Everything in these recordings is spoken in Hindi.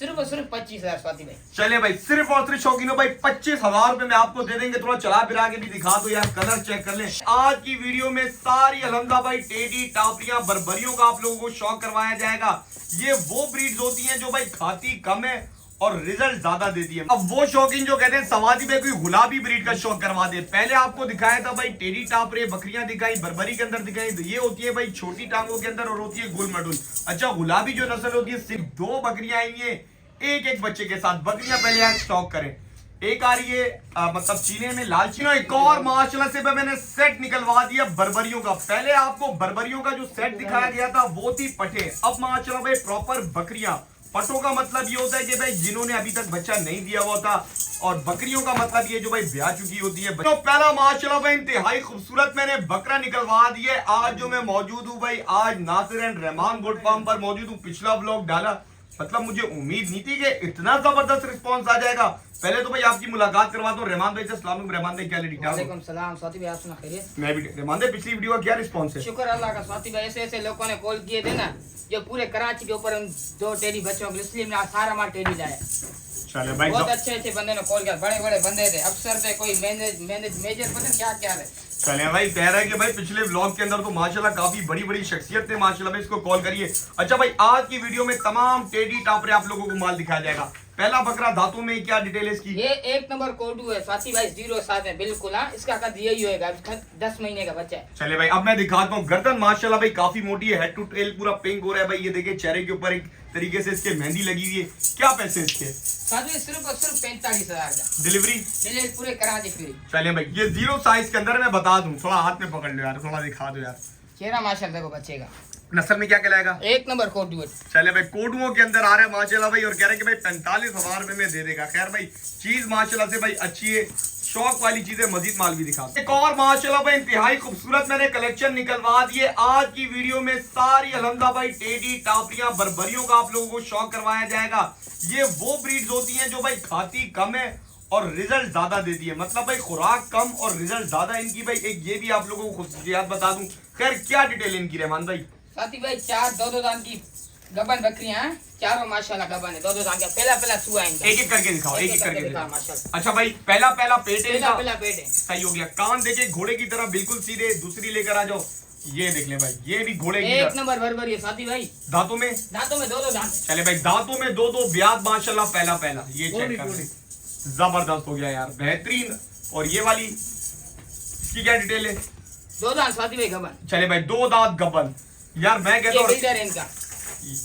सिर्फ और सिर्फ 25,000 स्वाति भाई। चले भाई सिर्फ और सिर्फ शौकीनों भाई 25,000 रुपए में आपको दे देंगे। थोड़ा चला फिरा के भी दिखा दो यार, कलर चेक कर ले। आज की वीडियो में सारी अलहमदा भाई टेडी टापरियां बर्बरियों का आप लोगों को शौक करवाया जाएगा। ये वो ब्रीड्स होती हैं जो भाई खाती कम है और रिजल्ट ज्यादा देती है। अब वो शौकीन जो कहते हैं सवादी में कोई गुलाबी ब्रीड का शौक करवा दे। पहले आपको दिखाया था भाई टेडी टापरे, बकरियां दिखाई, बर्बरी के अंदर दिखाई। तो ये होती है भाई छोटी टांगों के अंदर और होती है गुल मडुल। अच्छा गुलाबी जो नस्ल होती है सिर्फ 2 बकरियां आई है एक एक बच्चे के साथ। बकरियां पहले यहाँ स्टॉक करें। एक आ रही है मतलब चीने में लाल चीना, एक और माशाल्लाह से मैंने सेट निकलवा दिया बर्बरियों का। पहले आपको बर्बरियों का जो सेट दिखाया गया था वो थी पठे, अब माशाल्लाह भाई प्रॉपर बकरियां। पटों का मतलब ये होता है कि भाई जिन्होंने अभी तक बच्चा नहीं दिया हुआ था, और बकरियों का मतलब ये जो भाई ब्याह चुकी होती है। तो पहला माशाल्लाह भाई इंतहाई खूबसूरत मैंने बकरा निकलवा दिए। आज जो मैं मौजूद हूँ भाई, आज Nasir and Rahman goat farm पर मौजूद हूँ। पिछला व्लॉग डाला, मतलब मुझे उम्मीद नहीं थी कि इतना जबरदस्त रिस्पांस आ जाएगा। पहले तो भाई आपकी मुलाकात करवा दो रहमान भाई से। अस्सलाम वालेकुम रहमान भाई, क्या लेडी? वालेकुम सलाम स्वाति भाई, आप सुना खैरियत? मैं भी रहमान भाई, पिछली वीडियो का क्या रिस्पांस है? शुक्र अल्लाह का स्वाति भाई। ऐसे ऐसे लोगों ने कॉल किए थे ना जो पूरे कराची के ऊपर उन 2 टेडी बच्चों के, इसलिए मैं सारा माल टेडी लाया। चले भाई बहुत अच्छे अच्छे बंदे ने कॉल किया, बड़े बड़े बंदे थे, अफसर थे, कोई मेजर पता क्या क्या है। चले भाई कह रहे हैं कि भाई पिछले व्लॉग के अंदर तो माशाल्लाह काफी बड़ी बड़ी शख्सियत थे माशाल्लाह भाई, इसको कॉल करिए। अच्छा भाई आज की वीडियो में तमाम टेडी टापरे आप लोगों को माल दिखाया जाएगा। पहला बकरा दांतों में क्या डिटेल है इसकी? ये 1 नंबर कोडू है स्वाति भाई, 07 है बिल्कुल। हाँ इसका कद यही होएगा, 10 महीने का बच्चा है। चले भाई अब मैं दिखाता हूँ। गर्दन माशाल्लाह भाई काफी मोटी है, हेड टू टेल पूरा पिंक हो रहा है भाई। ये देखिए चेहरे के ऊपर एक तरीके से इसके मेहंदी लगी हुई है। क्या पैसे इसके? सिर्फ और सिर्फ 45,000 का। डिलीवरी पूरे कराची फ्री। चले भाई ये 0 साइज के अंदर मैं बता दूं, थोड़ा हाथ में पकड़ लो यार, थोड़ा दिखा दो यार। चेहरा माशाल्लाह देखो बच्चे का। नस्ल में क्या कहलाएगा? 1 नंबर कोडू है। चले भाई कोडुओं के अंदर आ रहा है माशाल्लाह भाई, और कह रहे हैं कि भाई 45,000 रुपए में दे देगा। खैर भाई चीज माशाल्लाह से भाई अच्छी है, शौक वाली चीजें। मजीद माल भी दिखा। एक और माशाल्लाह भाई इंतहाई खूबसूरत मैंने कलेक्शन निकलवा दिए। आज की वीडियो में सारी अलहमदा भाई टेडी टापरियां बर्बरियों का आप लोगों को शौक करवाया जाएगा। ये वो ब्रीड्स होती हैं जो भाई खाती कम है और रिजल्ट ज्यादा देती है। मतलब भाई खुराक कम और रिजल्ट ज्यादा इनकी भाई। एक ये भी आप लोगों को खुशियात बता दूं। खैर क्या डिटेल इनकी रहमान भाई? साथी भाई 4 2 दांत की गबन बकरियां हैं, चारों माशाल्लाह गबन है। 2 दांत का पहला सुआ है इनका। एक करके दिखाओ, एक करके दिखाओ माशाल्लाह। अच्छा भाई पहला पेट है इनका। पहला पेट है, सही हो गया। कान देखिए घोड़े की तरह बिल्कुल सीधे। दूसरी लेकर आ जाओ, ये देख ले भाई, ये भी घोड़े की 1 नंबर बर्बरी है साथी भाई। दांतों में 2 दांत। चले भाई दांतों में 2 ब्याज माशाल्लाह। पहला ये चेक कर, जबरदस्त हो गया यार, बेहतरीन। और ये वाली इसकी क्या डिटेल है? 2 दांत साथी भाई गबन। चले भाई 2 दांत गबन। यार मैं कहता हूँ ब्रीडर है इनका।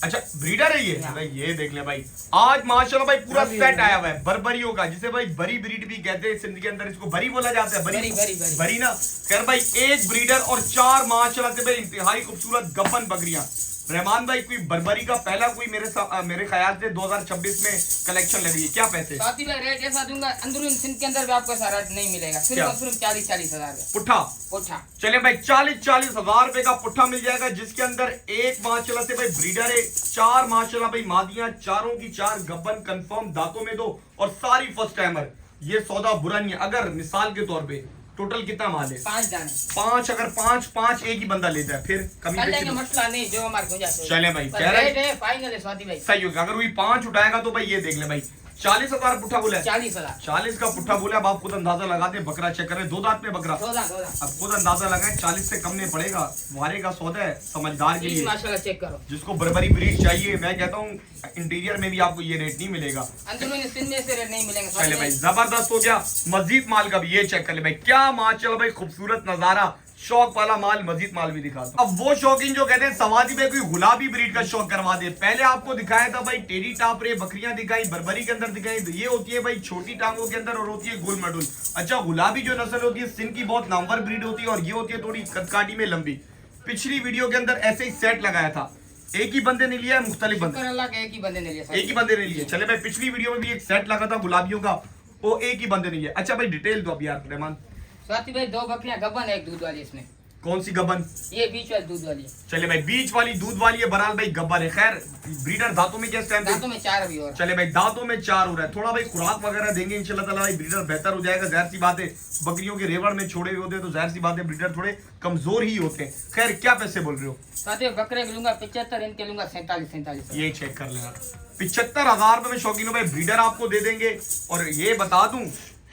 अच्छा ब्रीडर है ये भाई। ये देख ले भाई आज माशाल्लाह भाई पूरा सेट आया हुआ है बर्बरियों का, जिसे भाई बरी ब्रीड भी कहते हैं सिंध के अंदर। इसको बरी बोला जाता है, बरी ना। खैर भाई 1 ब्रीडर और 4 माशाल्लाह से भाई इंतहाई खूबसूरत गबन बकरियां। रहमान भाई कोई बर्बरी का पहला कोई मेरे ख्याल से 2026 में कलेक्शन लगी है। क्या पैसे? साथी भाई रेट ऐसा दूंगा, अंदरूनी सिंध के अंदर भी आपको ऐसा रेट नहीं मिलेगा। सिर्फ 40,000 का पुट्ठा। चले भाई 40,000 रुपए का पुट्ठा मिल जाएगा, जिसके अंदर 1 माशाल्लाह से भाई ब्रीडर है, 4 माशाल्लाह भाई मादियां, चारों की 4 गब्बन कंफर्म, दांतों में 2 और सारी फर्स्ट टाइमर। ये सौदा बुरा नहीं है। अगर मिसाल के तौर पे टोटल कितना माल है? 5 दाने। 5 अगर 5 एक ही बंदा लेता है फिर कमी पेशी मसला नहीं, जो हमारे को जाते। चले भाई कह रहे हैं फाइनल है स्वाति भाई। सही होगा। अगर वही 5 उठाएगा तो भाई ये देख ले भाई 40,000 पुट्ठा बोला है। 40,000 का पुट्ठा बोला। अब आप खुद अंदाजा लगाते हैं। बकरा चेक करें, 2 दांत में बकरा। 2 दांत। अब खुद अंदाजा लगाए, 40 से कम नहीं पड़ेगा। वारे का सौदा है समझदार के लिए। माशाल्लाह चेक करो। जिसको बर्बरी ब्रीड चाहिए, मैं कहता हूँ इंटीरियर में भी आपको ये रेट नहीं मिलेगा, अंदरूनी सिंध में से रेट नहीं मिलेगा। चले भाई जबरदस्त हो गया। मजीद माल का भी ये चेक कर ले भाई, क्या माशाल्लाह भाई खूबसूरत नजारा। शौक वाला माल, मजीद माल भी दिखा दो। अब वो शौकीन जो कहते हैं सवादी में कोई गुलाबी ब्रीड का शौक करवा दे। पहले आपको दिखाया था भाई टेडी टापरे, बकरियां दिखाई, बर्बरी के अंदर दिखाई। तो ये होती है भाई छोटी टांगों के अंदर और होती है गुल मडुल। अच्छा गुलाबी जो नस्ल होती है सिंध की बहुत नामवर ब्रीड होती है, और ये होती है थोड़ी कदकाठी में लंबी। पिछली वीडियो के अंदर ऐसे ही सेट लगाया था, एक ही बंदे ने लिया है, मुख्तलिफ बंदे? अल्लाह के एक ही बंदे ने लिया। एक ही बंदे ने लिया। चले भाई पिछली वीडियो में भी एक सेट लगा था गुलाबियों का, वो एक ही बंदे ने लिया। अच्छा भाई डिटेल दो अब यार रहमान। स्वाति भाई 2 बकरियां गबन है, 1 दूध वाली। इसमें कौन सी गबन? ये बीच वाली दूध वाली है। चले भाई बीच वाली दूध वाली है, बहरहाल भाई गब्बर है। खैर ब्रीडर दांतों में क्या इस टाइम पे? दांतों में 4 अभी और। चले भाई दांतों में 4 हो रहा है। थोड़ा भाई खुराक वगैरह देंगे इंशाल्लाह ताला भाई ब्रीडर बेहतर हो जाएगा। जाहिर सी बात है बकरियों के रेवड़ में छोड़े हुए होते हैं तो जाहिर सी बात है ब्रीडर थोड़े कमजोर ही होते हैं। खैर क्या पैसे बोल रहे हो? साथ में बकरे के लूंगा 75, इनके लूंगा 47। ये चेक कर लेना, 75,000 रुपए में शौकीनों भाई ब्रीडर आपको दे देंगे। और ये बता दूं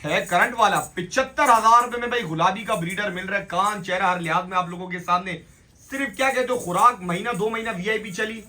है करंट वाला 75,000 रुपए में भाई गुलाबी का ब्रीडर मिल रहा है। कान चेहरा हर लिहाज में आप लोगों के सामने। सिर्फ क्या कहते हो खुराक महीना 2 महीना वीआईपी चली,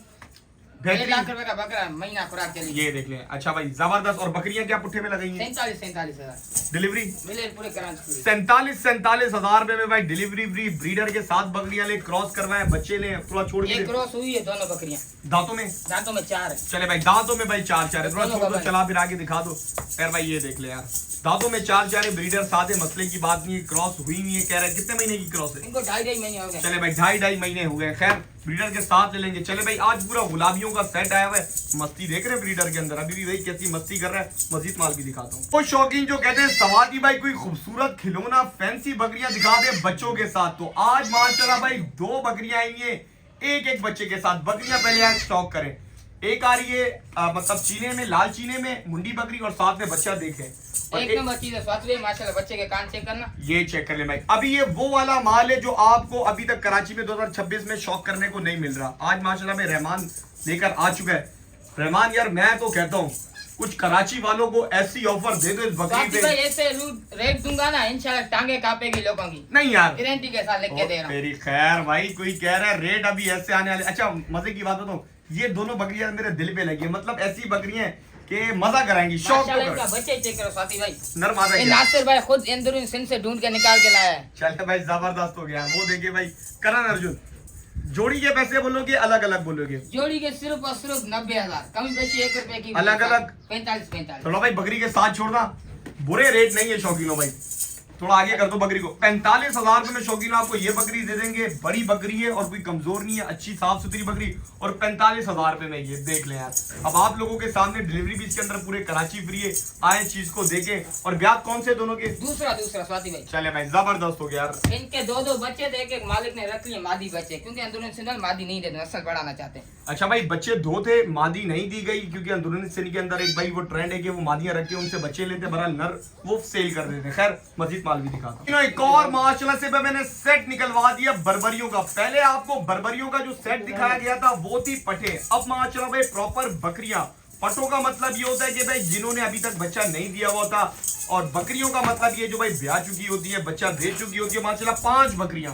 1 लाख रुपए का बकरा महीना खुराक चली। ये देख लें। अच्छा भाई जबरदस्त। और बकरियां क्या पुट्ठे में लगाई हैं? 47 हजार डिलीवरी मिले पूरे कराची। 47,000 रुपए में भाई डिलीवरी फ्री ब्रीडर के साथ बकरियां ले, क्रॉस करवाए, बच्चे ले, थोड़ा छोड़ ये के क्रॉस हुई है दोनों बकरियां। दांतों में 4 है। चले भाई दांतों में भाई 4 है। थोड़ा दोनों छोड़ दो, गबन। चला फिर आगे दिखा दो। खैर भाई ये देख ले यार, दांतों में 4 है, ब्रीडर साथ है, मसले की बात नहीं है। क्रॉस हुई नहीं है, कह रहा है कितने महीने की क्रॉस है? इनको 2.5 महीने हो गए। चले भाई 2.5 महीने हो गए। खैर ब्रीडर के साथ ले लेंगे। चले भाई आज पूरा गुलाबियों का सेट आया हुआ है। मस्ती देख रहे हैं ब्रीडर के अंदर, अभी भी भाई कैसी मस्ती कर रहा है। मजीद माल भी दिखाता हूँ। वो शौकीन जो कहते हैं सवाती भाई कोई खूबसूरत खिलौना फैंसी बकरियां दिखा दे बच्चों के साथ, तो आज माशाल्लाह भाई 2 बकरियां आई हैं एक बच्चे के साथ। बकरियां पहले आज स्टॉक करें। एक आ रही है मतलब चीने में, लाल चीने में मुंडी बकरी, और साथ में बच्चा देखे। एक नंबर चीज है स्वाति माशाल्लाह। बच्चे के कान चेक करना, ये चेक कर ले भाई। अभी ये वो वाला माल है जो आपको अभी तक कराची में 2026 में शौक करने को नहीं मिल रहा। आज माशाल्लाह में रहमान लेकर आ चुका है। रहमान यार मैं तो कहता हूँ कुछ कराची वालों को ऐसी ऑफर दे दो इस बकरी स्वाति पे। भाई ऐसे रेट दूंगा ना इंशाल्लाह टांगे कांपेगी लोगों की। नहीं यार गारंटी के साथ लिख के दे रहा हूँ। मेरी खैर भाई कोई कह रहा है रेट अभी ऐसे आने वाले। अच्छा मजे की बात बताऊं, ये दोनों बकरियां मेरे दिल पे लगी है। मतलब ऐसी बकरियां कि मजा कराएंगी, शौक तो माशाल्लाह इनका कर। बच्चे चेक करो स्वाति भाई। नर मादा ये क्या? नासिर भाई खुद अंदरून सिंध से ढूंढ के निकाल के लाया है। चल भाई जबरदस्त हो गया। वो देखिए भाई करण अर्जुन, जोड़ी के पैसे बोलोगे अलग अलग बोलोगे? जोड़ी के सिर्फ और सिर्फ 90,000, कमी बेशी 1 रुपए की। अलग अलग 45। चलो भाई बकरी के साथ छोड़ना, बुरे रेट नहीं है शौकीनों भाई। थोड़ा आगे कर दो बकरी को। 45,000 रुपए में शौकीनों आपको ये बकरी दे देंगे। बड़ी बकरी है और कोई कमजोर नहीं है, अच्छी साफ सुथरी बकरी, और 45,000 रुपए में ये देख लें यार। अब आप लोगों के सामने डिलीवरी भी इसके अंदर पूरे कराची फ्री है। आए चीज को देखे। और ब्याज कौन से दोनों के? दूसरा स्वाति भाई। चले भाई जबरदस्त हो गया यार। इनके 2 बच्चे थे, एक मालिक ने रख लिए मादी बच्चे, क्योंकि अंदरून सिंध मादी नहीं देते, नस्ल बढ़ाना चाहते हैं। अच्छा भाई बच्चे 2 थे, मादी नहीं दी गई क्योंकि अंदरूनी सिंध के अंदर एक भाई वो ट्रेंड है कि वो मादियां रख के उनसे बच्चे लेते, बहरहाल नर वो सेल कर देते। खैर मजीद माल भी दिखाता हूं। एक और माशाल्लाह से मैंने सेट निकलवा दिया बर्बरियों का। पहले आपको बर्बरियों का जो सेट दिखाया गया था वो थी पटे। अब माशाल्लाह भाई प्रॉपर बकरियां। पटों का मतलब ये होता है कि भाई जिन्होंने अभी तक बच्चा नहीं दिया हुआ था, और बकरियों का मतलब ये जो भाई ब्याह चुकी होती है, बच्चा दे चुकी होती है। माशाल्लाह 5 बकरियां।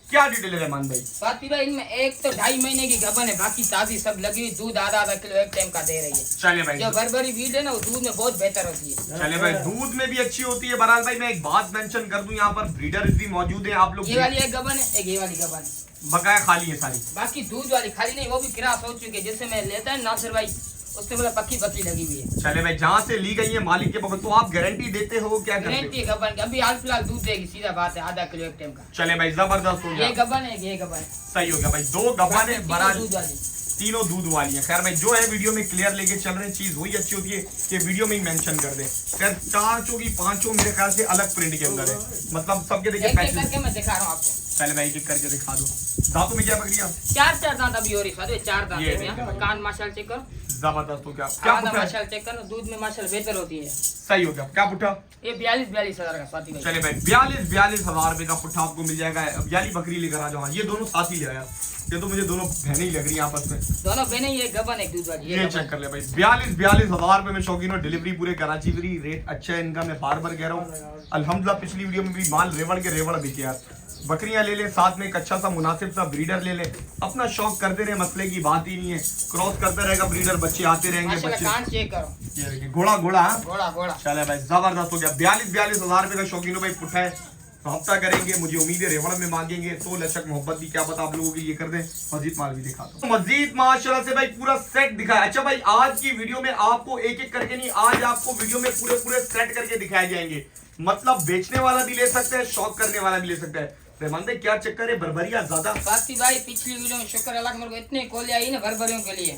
क्या डिटेल है रहमान भाई? स्वाति भाई इनमें एक तो 2.5 महीने की गबन है, बाकी ताजी सब लगी हुई। दूध आधा किलो एक टाइम का दे रही है। चले भाई जो बर्बरी बीट है ना वो दूध में बहुत बेहतर होती है। चले भाई दूध में भी अच्छी होती है। बहरहाल भाई मैं एक बात मेंशन कर दूं, यहाँ पर ब्रीडर भी मौजूद हैं। आप लोग ये वाली एक गबन है, एक ये वाली गबन है। बकाया खाली है सारी। बाकी दूध वाली खाली नहीं, वो भी क्रॉस हो चुकी है। जिससे मैं लेता है नासिर भाई उससे मतलब पक्की बकरी लगी हुई है। चले भाई जहाँ से ली गई है मालिक के बगल, तो आप गारंटी देते हो क्या करते गारंटी गबन की अभी हाल फिलहाल दूध देगी, सीधा बात है, आधा किलो एक टाइम का। हो? चले भाई जबरदस्त हो ये गया। गबन है, ये गबन है। सही हो गया भाई। 2 गबन है, बहरहाल दूध वाली। तीनों दूध वाली है। खैर भाई जो है वीडियो में क्लियर लेके चल रहे हैं, चीज वही अच्छी होती है कि वीडियो में ही मेंशन कर दें। खैर 4 की 5 मेरे ख्याल से अलग प्रिंट के अंदर है, मतलब सबके देखिए एक एक पैसे। करके मैं दिखा रहा हूँ आपको। पहले भाई एक करके दिखा दो। दांतों में क्या बकरियां? 4 दांत अभी हो रही स्वाति, 4 दांत ये है देखें यहाँ। भाई। कान माशाल्लाह चेक करो, जबरदस्त हो गया। क्या आधा पुट्ठा है? माशाल्लाह चेक करो, दूध में माशाल्लाह बेहतर होती है। सही हो गया। क्या पुट्ठा? ये 42 हजार का स्वाति भाई। चले भाई 42,000 रुपए का पुट्ठा आपको मिल जाएगा। अब याली बकरी लेकर आ जाओ। हाँ, ये दोनों साथ ही ले आया। ये तो मुझे दोनों बहनें ही लग रही है आपस में। दोनों बहने ही, एक गबन एक दूध वाली। ये गबन। चेक कर ले भाई 42,000 रुपए में शौकीनों डिलीवरी पूरे कराची फ्री। रेट अच्छा है इनका, मैं बार बार कह रहा हूँ। अल्हम्दुलिल्लाह पिछली वीडियो में भी माल रेवड़ के रेवड़ बिके यार। बकरियां ले ले, साथ में एक अच्छा सा मुनासिब सा ब्रीडर ले ले, अपना शौक करते रहे, मसले की बात ही नहीं है। क्रॉस करता रहेगा ब्रीडर, बच्चे आते रहेंगे। माशाल्लाह बच्चे कान चेक करो, ये देखिए घोड़ा घोड़ा। हाँ? घोड़ा घोड़ा। चले भाई जबरदस्त हो गया। 42,000 रुपए का शौकीनों भाई पुट्ठा है। हफ्ता करेंगे, मुझे उम्मीद है रेवड़ में मांगेंगे तो लचक मोहब्बत भी क्या पता आप लोगों के लिए कर दें। मजीद माल भी दिखा दो। मजीद माशाल्लाह से भाई पूरा सेट दिखाया। अच्छा भाई आज की वीडियो में आपको एक एक करके नहीं, आज आपको वीडियो में पूरे सेट करके दिखाए जाएंगे। मतलब बेचने वाला भी ले सकता है, शौक करने वाला भी ले सकता है। रहमान भाई क्या चक्कर है, बर्बरिया ज्यादा? स्वाति भाई पिछली वीडियो में शुक्र अल्लाह का मेरे को इतने कॉल आई ना बर्बरियों के लिए।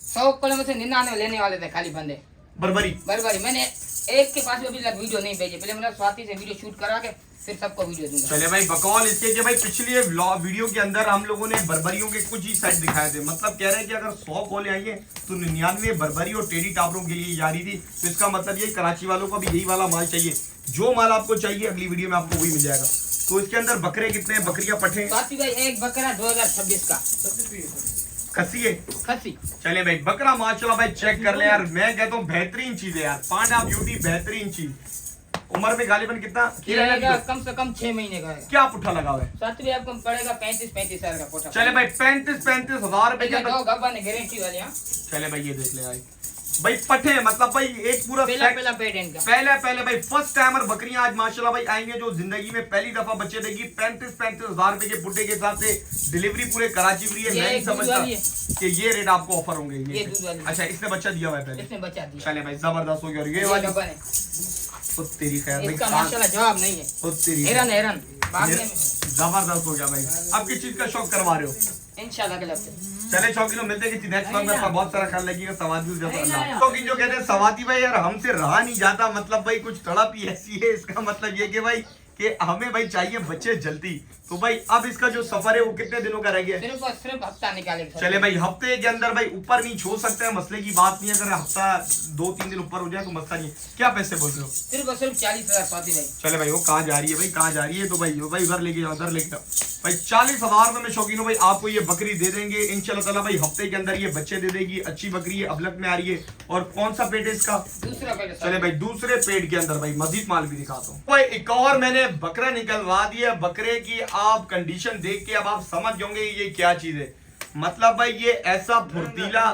100 कॉल में से 99 लेने वाले थे खाली बंदे। बर्बरी बर्बरी मैंने एक के पास भी अभी तक वीडियो नहीं भेजे, पहले मैंने स्वाति से वीडियो शूट करा के फिर सबको वीडियो दूंगा। चले भाई बकौल इसके कि भाई पिछले वीडियो के अंदर हम लोगों ने बर्बरियों के कुछ ही सेट दिखाए थे, मतलब कह रहे हैं कि अगर 100 कॉल आएंगे तो 99 बर्बरी और टेडी टापरों के लिए जा रही थी। तो इसका मतलब ये कराची वालों को भी यही वाला माल चाहिए, जो माल आपको चाहिए अगली वीडियो में आपको वही मिल जाएगा। तो इसके अंदर बकरे कितने हैं, बकरियां पठे? स्वाति भाई एक बकरा 2026 का खसी है, खसी। चले भाई बकरा माशाल्लाह भाई चेक कर ले यार, मैं कहता हूँ बेहतरीन चीज है यार, पांडा ब्यूटी बेहतरीन चीज। उम्र में गालिबन कितना रहेगा? कम से कम 6 महीने का है। क्या पुट्ठा लगा हुआ है? स्वाति भाई आपको पड़ेगा 35 हजार का पुट्ठा। चले भाई 35 हजार रुपए के दो गब्बा ने गारंटी वाले। हाँ चले भाई ये देख ले भाई पठे, मतलब भाई एक पूरा पहला पेट इनका। पहले भाई फर्स्ट टाइमर बकरियां आज माशाल्लाह भाई आएंगे जो जिंदगी में पहली दफा बच्चे देगी। 35 हजार रुपए के पुट्टे के हिसाब से डिलीवरी पूरे कराची फ्री है। मैं नहीं समझता कि ये रेट आपको ऑफर होंगे। ये अच्छा इसने बच्चा दिया हुआ है पहले, इसने बच्चा दिया। चले भाई जबरदस्त हो गया। और ये वाली तो तेरी खैर भाई इसका माशाल्लाह जवाब नहीं है। तो तेरी हैरान भागने में जबरदस्त हो गया भाई। अब किस चीज का शौक करवा रहे हो? इंशाल्लाह अगले हफ्ते। चले शौकीनों मिलते हैं किसी नेक्स्ट व्लॉग में। आपका बहुत सारा ख्याल लगेगा। सवादी शौकीन जो कहते हैं सवादी भाई यार हमसे रहा नहीं जाता, मतलब भाई कुछ तड़प ही ऐसी है। इसका मतलब ये कि भाई कि हमें भाई चाहिए बच्चे जल्दी। तो भाई अब इसका जो सफर है वो कितने दिनों का रह गया? सिर्फ हफ्ता निकालेगा। चले भाई हफ्ते के अंदर भाई ऊपर नहीं छोड़ सकते हैं, मसले की बात नहीं है। अगर हफ्ता 2-3 दिन ऊपर हो जाए तो मसला नहीं है। क्या पैसे बोल रहे हो? सिर्फ 40 हजार स्वाति भाई। चले भाई वो कहाँ जा रही है भाई, कहाँ जा रही है? तो भाई उधर लेके जाओ, उधर लेके जाओ भाई। 40 हजार में शौकीनों भाई आपको ये बकरी दे देंगे इंशाल्लाह ताला भाई। हफ्ते के अंदर ये बच्चे दे देगी। अच्छी बकरी है, अबलक में आ रही है। और कौन सा पेट है इसका? दूसरा पेट। चले भाई दूसरे पेट के अंदर भाई मजीद माल भी दिखाता हूँ भाई। एक और मैंने बकरा निकलवा दिया। बकरे की आप कंडीशन देख के अब आप समझ जाओगे ये क्या चीज है। मतलब भाई ये ऐसा फुर्तीला,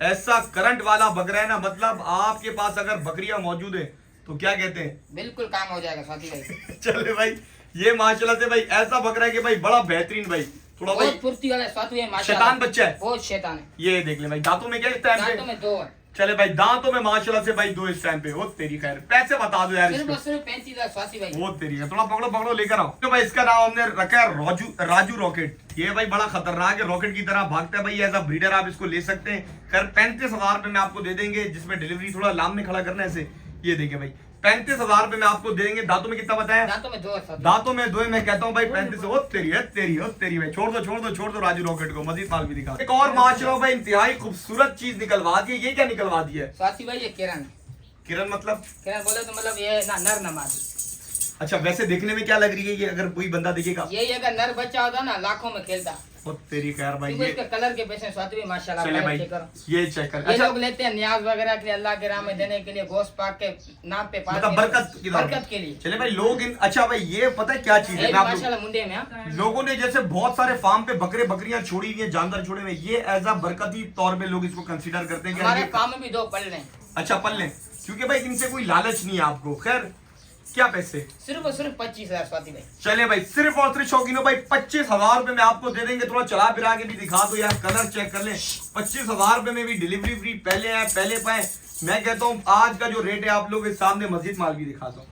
ऐसा करंट वाला बकरा है ना, मतलब आपके पास अगर बकरियां मौजूद है तो क्या कहते हैं, बिल्कुल काम हो जाएगा स्वाति भाई। चले भाई ये माशाल्लाह से भाई ऐसा बकरा है कि भाई बड़ा बेहतरीन भाई, थोड़ा भाई फुर्ती वाला स्वाति भाई माशाल्लाह। शैतान बच्चा है, बहुत शैतान है। ये देख ले भाई दांतों में क्या इस टाइम पे? दांतों में 2 है। चले भाई दांतों में माशाल्लाह से भाई 2 इस टाइम पे। हो तेरी खैर पैसे बता दो यार। सिर्फ 35 हजार स्वाति भाई। वो तेरी है, थोड़ा पकड़ो लेकर आओ। तो भाई इसका नाम हमने रखा है राजू रॉकेट। ये भाई बड़ा खतरनाक है, रॉकेट की तरह भागता है भाई। एज अ ब्रीडर आप इसको ले सकते हैं। खैर 35 हजार रुपए में आपको दे देंगे, जिसमें डिलीवरी थोड़ा लाम में खड़ा करना है ऐसे। ये देखिए भाई 35 हजार रुपए में आपको दे देंगे। दांतों में कितना बताया? दांतों में 2 है। दांतों में 2 है। मैं कहता हूँ भाई 35। हो तेरी भाई। छोड़ दो राजू रॉकेट को, मजीद माल भी दिखा। एक और माशाल्लाह भाई इंतहाई खूबसूरत चीज निकलवा दी है। ये क्या निकलवा दी है स्वाति भाई? ये किरण। किरण मतलब? किरण बोले तो मतलब ये ना नर नमाज। अच्छा वैसे देखने में क्या लग रही है ये, अगर कोई बंदा देखेगा? ये अगर नर बच्चा होता ना लाखों में खेलता। ओ तेरी खैर भाई। ये इसके कलर के पैसे स्वाति भाई माशाल्लाह। चले भाई ये चेक कर। ये लोग लेते हैं न्याज वगैरह के लिए, अल्लाह के राह में देने के लिए, गोश्त पाक के नाम पे, मतलब बरकत के लिए। चले भाई लोग अच्छा भाई ये पता है क्या चीज है माशाल्लाह मुंडे में लोगों ने जैसे बहुत सारे फार्म पे बकरियां छोड़ी हुई है, जानवर छोड़े हुए, ये एज अ बरकती तौर पे लोग इसको कंसीडर करते हैं कि हमारे फार्म में भी 2 पल लें। अच्छा पल लें, क्योंकि भाई इनसे कोई लालच नहीं है आपको। खैर क्या पैसे? सिर्फ और सिर्फ 25 हजार स्वाति भाई। चले भाई सिर्फ और सिर्फ शौकीनों भाई 25 हजार रुपए में आपको दे देंगे। थोड़ा चला फिरा के भी दिखा दो यार, कलर चेक कर ले। 25 हजार रुपए में भी डिलीवरी फ्री, पहले आए पहले पाए। मैं कहता हूँ आज का जो रेट है आप लोग के सामने, मजीद माल भी दिखा दो।